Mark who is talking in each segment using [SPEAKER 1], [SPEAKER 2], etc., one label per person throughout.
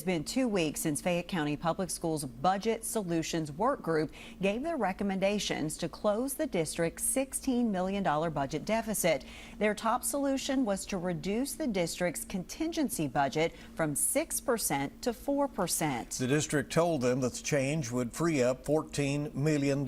[SPEAKER 1] It's been 2 weeks since Fayette County Public Schools Budget Solutions Work Group gave their recommendations to close the district's $16 million budget deficit. Their top solution was to reduce the district's contingency budget from 6% to 4%.
[SPEAKER 2] The district told them that the change would free up $14 million.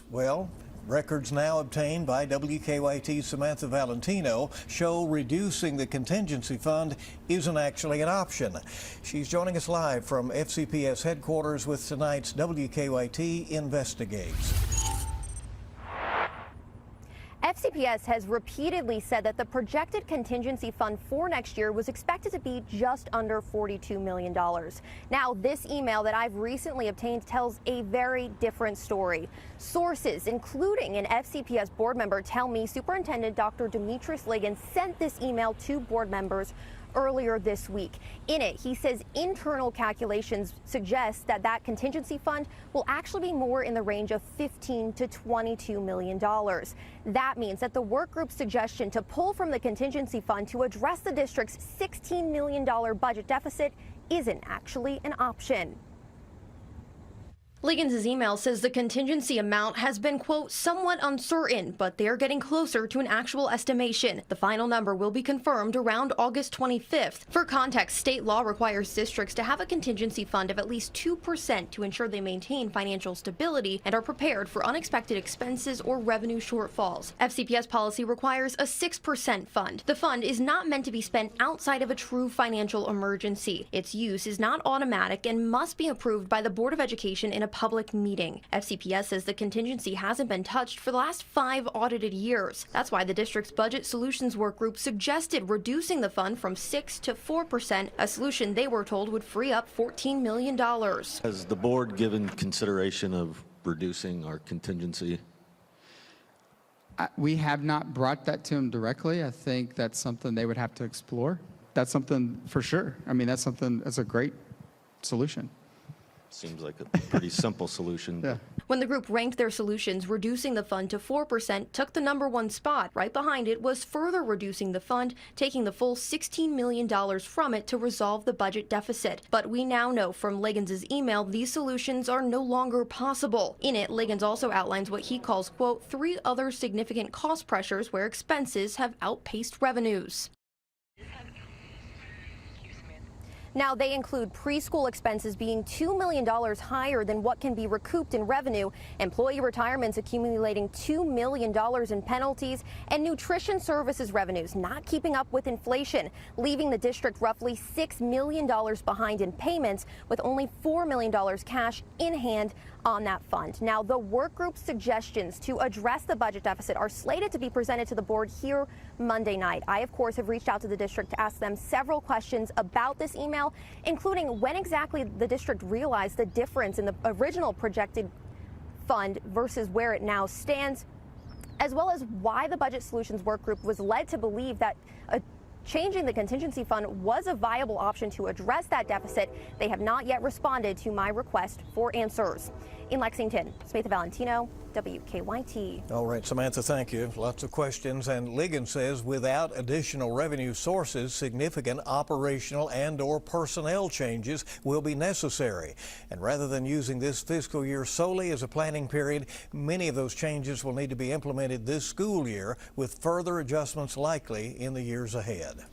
[SPEAKER 2] Well, records now obtained by WKYT's Samantha Valentino show reducing the contingency fund isn't actually an option. She's joining us live from FCPS headquarters with tonight's WKYT Investigates.
[SPEAKER 3] FCPS has repeatedly said that the projected contingency fund for next year was expected to be just under $42 million. Now, this email that I've recently obtained tells a very different story. Sources, including an FCPS board member, tell me Superintendent Dr. Demetrius Liggins sent this email to board members earlier this week. In it, he says internal calculations suggest that that contingency fund will actually be more in the range of $15 to $22 million. That means that the work group's suggestion to pull from the contingency fund to address the district's $16 million budget deficit isn't actually an option. Liggins' email says the contingency amount has been, quote, somewhat uncertain, but they're getting closer to an actual estimation. The final number will be confirmed around August 25th. For context, state law requires districts to have a contingency fund of at least 2% to ensure they maintain financial stability and are prepared for unexpected expenses or revenue shortfalls. FCPS policy requires a 6% fund. The fund is not meant to be spent outside of a true financial emergency. Its use is not automatic and must be approved by the Board of Education in a public meeting. FCPS says the contingency hasn't been touched for the last 5 audited years. That's why the district's Budget Solutions Work Group suggested reducing the fund from 6 to 4%, a solution they were told would free up $14 million.
[SPEAKER 4] Has the board given consideration of reducing our contingency?
[SPEAKER 5] We have not brought that to them directly. I think that's something they would have to explore. That's something for sure. I mean, that's a great solution.
[SPEAKER 4] Seems like a pretty simple solution.
[SPEAKER 5] Yeah.
[SPEAKER 3] When the group ranked their solutions, reducing the fund to 4% took the #1 spot. Right behind it was further reducing the fund, taking the full $16 million from it to resolve the budget deficit. But we now know from Liggins' email these solutions are no longer possible. In it, Liggins also outlines what he calls, quote, 3 other significant cost pressures where expenses have outpaced revenues. Now, they include preschool expenses being $2 million higher than what can be recouped in revenue, employee retirements accumulating $2 million in penalties, and nutrition services revenues not keeping up with inflation, leaving the district roughly $6 million behind in payments, with only $4 million cash in hand on that fund. Now, the work group's suggestions to address the budget deficit are slated to be presented to the board here Monday night. I, of course, have reached out to the district to ask them several questions about this email, including when exactly the district realized the difference in the original projected fund versus where it now stands, as well as why the Budget Solutions Work Group was led to believe that changing the contingency fund was a viable option to address that deficit. They have not yet responded to my request for answers. In Lexington, Samantha Valentino, WKYT.
[SPEAKER 2] All right, Samantha, thank you. Lots of questions. And Liggins says without additional revenue sources, significant operational and/or personnel changes will be necessary. And rather than using this fiscal year solely as a planning period, many of those changes will need to be implemented this school year, with further adjustments likely in the years ahead.